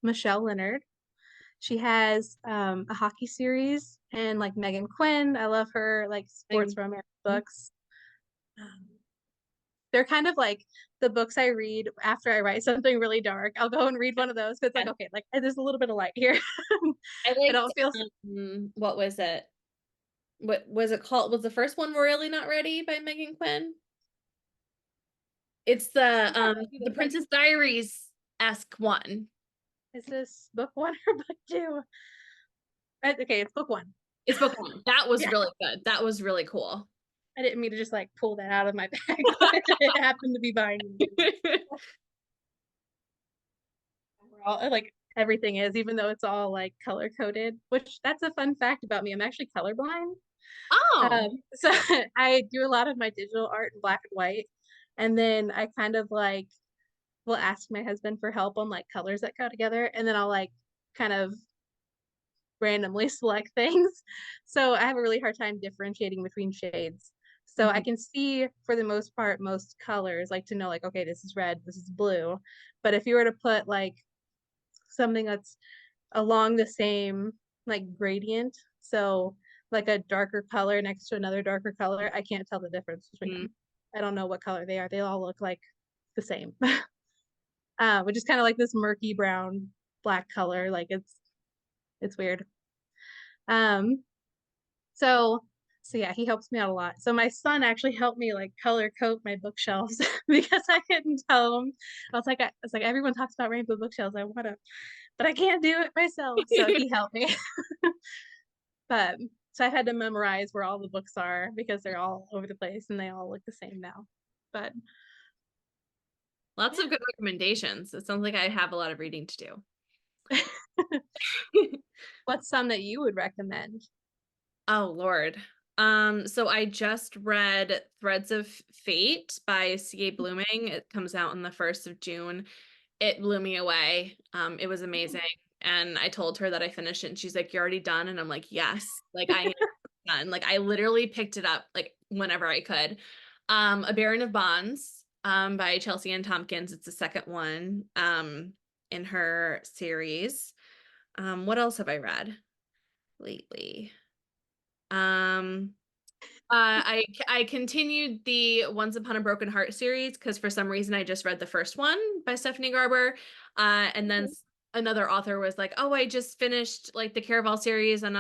Michelle Leonard. She has a hockey series and like Megan Quinn. I love her like sports Thing. romance books. Um, they're kind of like the books I read after I write something really dark. I'll go and read one of those because like Yeah. okay, like there's a little bit of light here. I I liked don't feel what was it? What was it called? Was the first one Really Not Ready by Megan Quinn? It's the Princess Diaries-esque one. is this book one or book two? Okay, it's book one. It's book one. That was Yeah. really good. That was really cool. I didn't mean to just, like, pull that out of my bag, but it happened to be behind me. Overall, like, everything is, even though it's all, like, color coded, which that's a fun fact about me, I'm actually colorblind. Oh. So I do a lot of my digital art in black and white, and then I kind of, like, will ask my husband for help on, like, colors that go together, and then I'll, like, kind of randomly select things. So I have a really hard time differentiating between shades. So I Mhm, can see for the most part most colors, like to know like, okay, this is red, this is blue. But if you were to put like something that's along the same like gradient, so like a darker color next to another darker color, I can't tell the difference between mhm, them. I don't know what color they are. They all look like the same. Which is kind of like this murky brown black color. Like it's weird. Um, So so yeah, he helps me out a lot. So my son actually helped me like color coat my bookshelves because I couldn't tell him. I was like, everyone talks about rainbow bookshelves. I wanna, but I can't do it myself. So he helped me. But so I had to memorize where all the books are because they're all over the place and they all look the same now. But Lots yeah. of good recommendations. It sounds like I have a lot of reading to do. What's some that you would recommend? Oh, Lord. So I just read Threads of Fate by C.A. Blooming. It comes out on the 1st of June. It blew me away. It was amazing. And I told her that I finished it and she's like, "You're already done?" And I'm like, "Yes." Like I am done. Like I literally picked it up like whenever I could. A Baron of Bonds, by Chelsea Ann Tompkins. It's the second one, in her series. What else have I read lately? Um, I continued the Once Upon a Broken Heart series because for some reason I just read the first one by Stephanie Garber, and then Mhm. another author was like, "Oh, I just finished like the Caraval series," and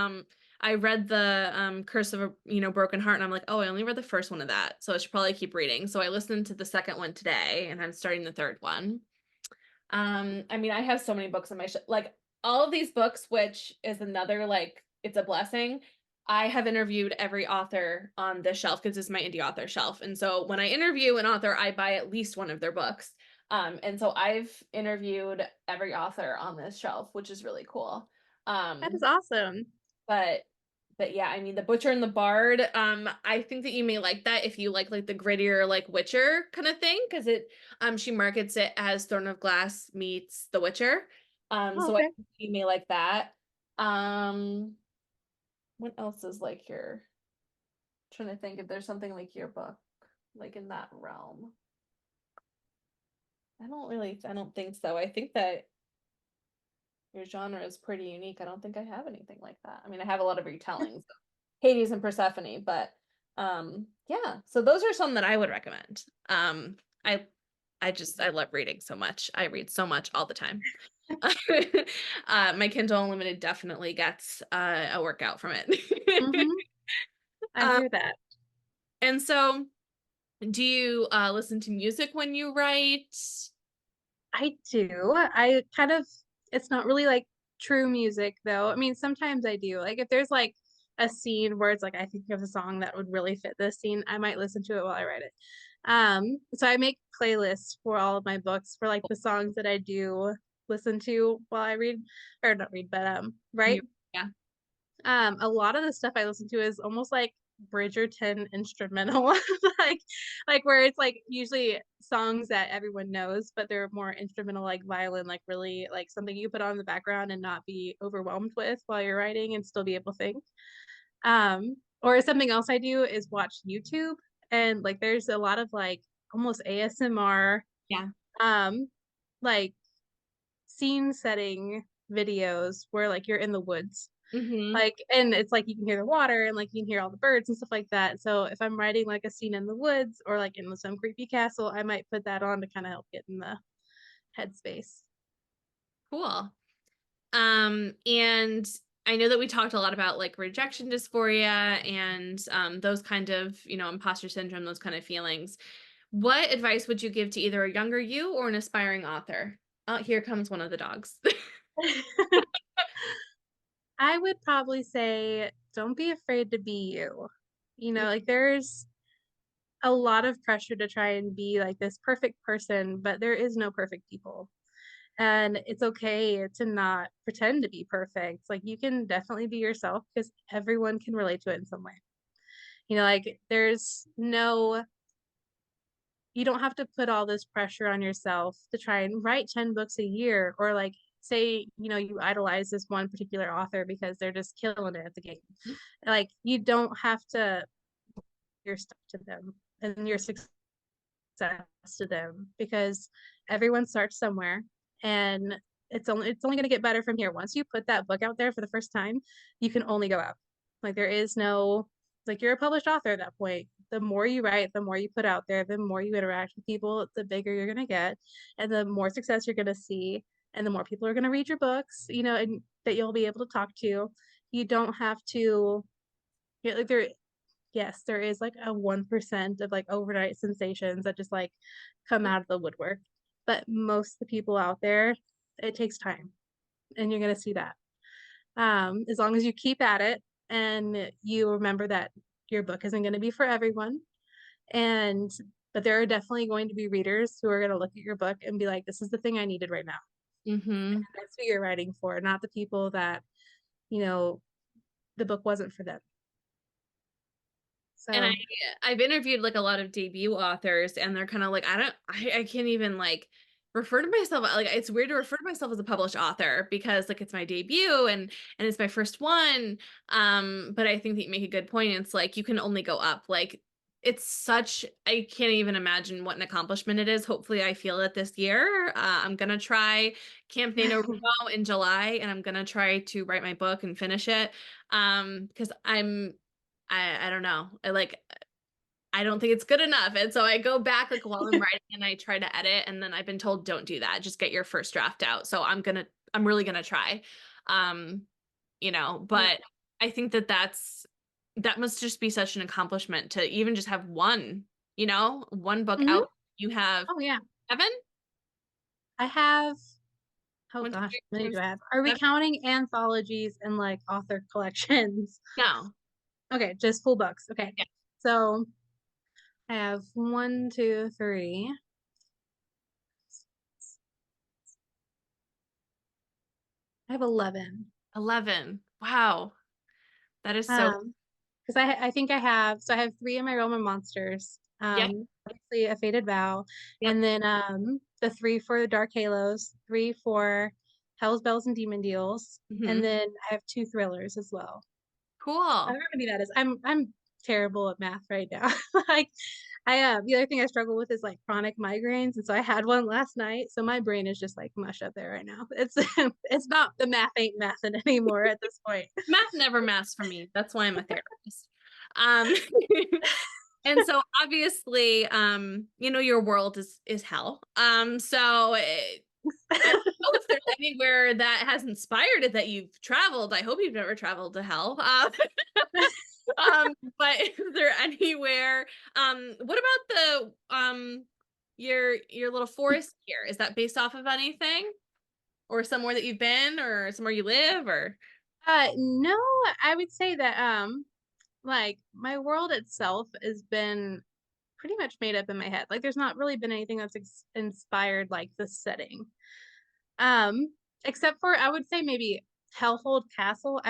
I read the Curse of a Broken Heart, and I'm like, "Oh, I only read the first one of that, so I should probably keep reading." So I listened to the second one today, and I'm starting the third one. I mean, I have so many books on my like all of these books, which is another like it's a blessing. I have interviewed every author on this shelf because it's my indie author shelf. And so when I interview an author, I buy at least one of their books. And so I've interviewed every author on this shelf, which is really cool. That is Um, awesome. but but yeah, I mean The Butcher and the Bard, I think that you may like that if you like the grittier like Witcher kind of thing because it she markets it as Throne of Glass meets The Witcher. Oh, So I okay. think you may like that. Um what else is like your trying to think if there's something like your book like in that realm. I don't think so. I think that your genre is pretty unique. I don't think I have anything like that. I mean, I have a lot of retellings, Hades and Persephone, but yeah, so those are some that I would recommend. I I love reading so much. I read so much all the time. My Kindle Unlimited definitely gets a workout from it. Mhm. I um, hear that. and so do you listen to music when you write? I do. I kind of it's not really like true music though. I mean, sometimes I do. Like if there's like a scene where it's like I think of a song that would really fit this scene, I might listen to it while I write it. So I make playlists for all of my books for like the songs that I do listen to while I read or not read, but You, write. yeah. A lot of the stuff I listen to is almost like Bridgerton instrumental, like like where it's like usually songs that everyone knows, but they're more instrumental, like violin, like really like something you put on in the background and not be overwhelmed with while you're writing and still be able to think. Or something else I do is watch YouTube and like there's a lot of like almost ASMR, Yeah. um, like scene setting videos where like you're in the woods Mm-hmm. like, and it's like you can hear the water and like you can hear all the birds and stuff like that. So if I'm writing like a scene in the woods or like in some creepy castle, I might put that on to kind of help get in the headspace. Cool. And I know that we talked a lot about like rejection dysphoria and those kind of, imposter syndrome, those kind of feelings. What advice would you give to either a younger you or an aspiring author? Oh, here comes one of the dogs. I would probably say don't be afraid to be you. You know, like there's a lot of pressure to try and be like this perfect person, but there is no perfect people. And it's okay to not pretend to be perfect. Like you can definitely be yourself because everyone can relate to it in some way. Like there's no, you don't have to put all this pressure on yourself to try and write 10 books a year or like say, you idolize this one particular author because they're just killing it at the game. Like you don't have to your stuff to them and your success to them because everyone starts somewhere and it's only going to get better from here. Once you put that book out there for the first time, you can only go up. Like there is no like you're a published author at that point. The more you write, the more you put out there, the more you interact with people, the bigger you're going to get and the more success you're going to see and the more people are going to read your books, and that you'll be able to talk to. You don't have to like there yes, there is like a 1% of like overnight sensations that just like come out of the woodwork. But most of the people out there, it takes time and you're going to see that. As long as you keep at it and you remember that your book isn't going to be for everyone. And, but there are definitely going to be readers who are going to look at your book and be like, this is the thing I needed right now. Mm-hmm. That's who you're writing for, not the people that, you know, the book wasn't for them. And So, I've interviewed like a lot of debut authors and they're kind of like I can't even like refer to myself like it's weird to refer to myself as a published author because like it's my debut and it's my first one. But I think that you make a good point. It's like you can only go up. Like it's such I can't even imagine what an accomplishment it is. Hopefully I feel it this year. I'm gonna try Camp NaNoWriMo in July and I'm gonna try to write my book and finish it. Because I don't know. I don't think it's good enough. And so I go back like while I'm writing and I try to edit and then I've been told don't do that. Just get your first draft out. So I'm really gonna try. Um, yeah. but I think that must just be such an accomplishment to even just have one book Hmm. out. You have Oh, yeah. seven? I have, oh One, two, gosh, three, how many four, do I have? Are we seven? counting anthologies and like author collections? No. Okay, just full books. Okay. Yeah. So I have one, two, three. I have 11. 11. Wow. That is so Um, because I think I have three in my Realm of Monsters. yep, Obviously a Fated Vow, yep. and then the three for the Dark Halos, three for Hell's Bells and Demon Deals, and Hmm. then I have two thrillers as well. I Cool. don't know how many that is. I'm terrible at math right now. Like I the other thing I struggle with is like chronic migraines, and so I had one last night. So my brain is just like mush up there right now. It's it's not the math ain't mathing anymore at this point. Math never maths for me. That's why I'm a therapist. Um, and so obviously, your world is hell. I don't know if there's anywhere that has inspired it that you've traveled. I hope you've never traveled to hell. But is there anywhere? What about your little forest here? Is that based off of anything, or somewhere that you've been, or somewhere you live, or? No, I would say that like my world itself has been pretty much made up in my head. Like there's not really been anything that's inspired like the setting. Um, except for I would say maybe Hellhold Castle.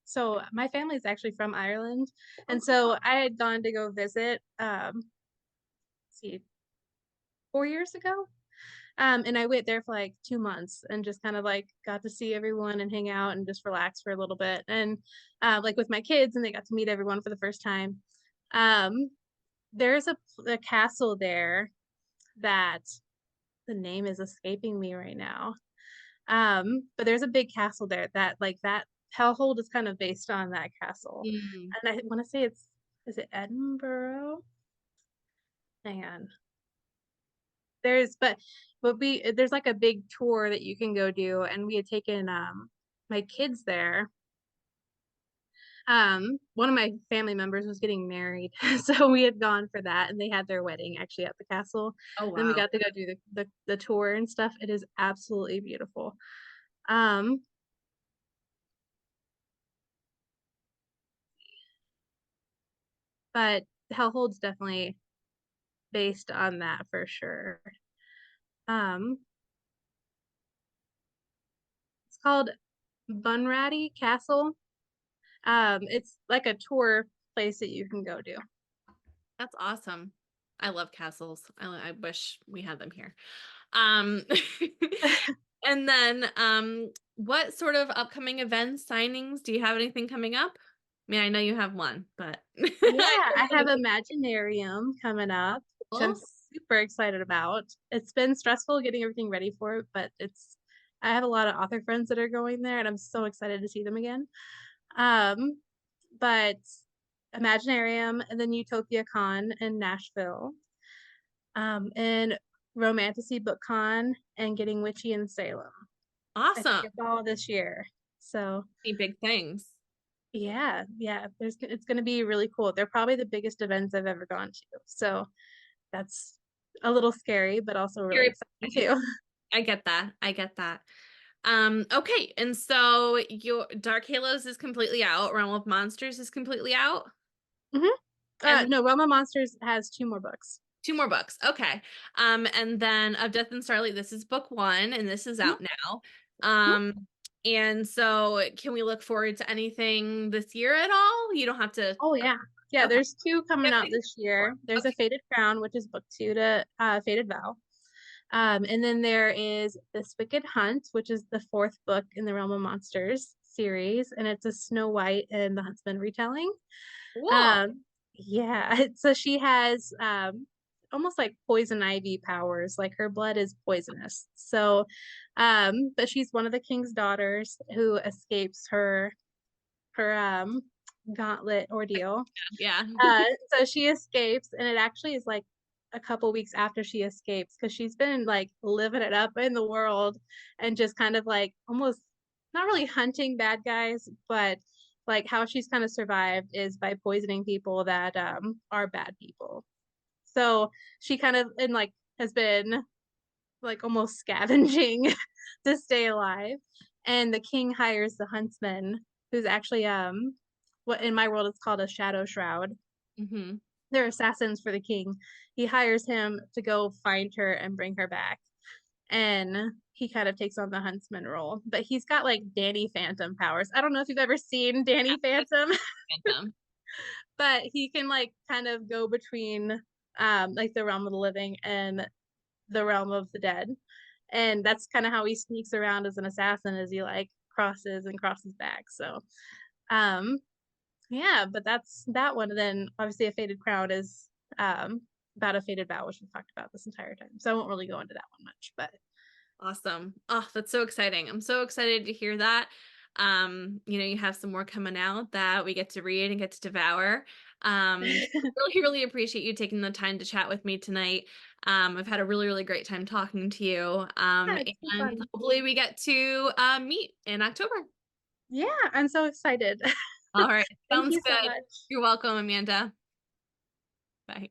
So my family's actually from Ireland, Oh, and cool. so I had gone to go visit see 4 years ago. And I went there for like 2 months and just kind of like got to see everyone and hang out and just relax for a little bit. And like with my kids, and they got to meet everyone for the first time. Um, there's a castle there that the name is escaping me right now. But there's a big castle there that Hellhold is kind of based on that castle. Mm. And I want to say is it Edinburgh? Hang on. There's like a big tour that you can go do, and we had taken my kids there. One of my family members was getting married, so we had gone for that, and they had their wedding actually at the castle. Oh, Then we wow. got to go do the tour and stuff. It is absolutely beautiful. Um, but Hellhold's definitely. based on that for sure. Um, it's called Bunratty Castle. It's like a tour place that you can go to. That's awesome. I love castles. I wish we had them here. Um, and then, what sort of upcoming events, signings, do you have anything coming up? I mean, I know you have one, but Yeah, I know I you have have Imaginarium coming up, which I'm a super excited about. It's been stressful getting everything ready for it, but I have a lot of author friends that are going there and I'm so excited to see them again. Um, but Imaginarium and then Utopia Con in Nashville, and Romantasy Book Con and Getting Witchy in Salem. I think awesome. it's all this year. So Big things. yeah, yeah, it's going to be really cool. They're probably the biggest events I've ever gone to. So that's a little scary, but also really Very exciting too. I get that. I get that. Okay, and so your Dark Halos is completely out. Realm of Monsters is completely out. hmm And No, Realm of Monsters has two more books. two more books. Okay. And then Of Death and Starlight, this is book one, and this is Mhm, out now. mhm. And so can we look forward to anything this year at all? You don't have to. Oh yeah. Yeah, Okay. there's two coming out this year. There's a Okay. Fated Crown, which is book two to Fated Vow. And then there is This Wicked Hunt, which is the fourth book in the Realm of Monsters series, and it's a Snow White and the Huntsman retelling. Cool. Yeah, so she has almost like poison ivy powers, like her blood is poisonous. So, but she's one of the king's daughters who escapes her gauntlet ordeal. Yeah. So she escapes, and it actually is like a couple weeks after she escapes because she's been like living it up in the world and just kind of like almost not really hunting bad guys, but like how she's kind of survived is by poisoning people that are bad people. So she kind of and like has been like almost scavenging to stay alive. And the king hires the huntsman, who's actually what in my world it's called a shadow shroud. hmm They're assassins for the king. He hires him to go find her and bring her back. And he kind of takes on the huntsman role. But he's got like Danny Phantom powers. I don't know if you've ever seen Danny Phantom, Phantom. but he can like kind of go between like the realm of the living and the realm of the dead. And that's kind of how he sneaks around as an assassin as he like crosses and crosses back. So um yeah, but that's that one. And then obviously a Fated Crown is about a Fated Vow, which we've talked about this entire time. So I won't really go into that one much, but Awesome. Oh, that's so exciting. I'm so excited to hear that. You have some more coming out that we get to read and get to devour. Really, really appreciate you taking the time to chat with me tonight. I've had a really, really great time talking to you. yeah, it's been And fun. hopefully we get to meet in October. Yeah, I'm so excited. All right. Thank Sounds you so good. much. You're welcome, Amanda. Bye.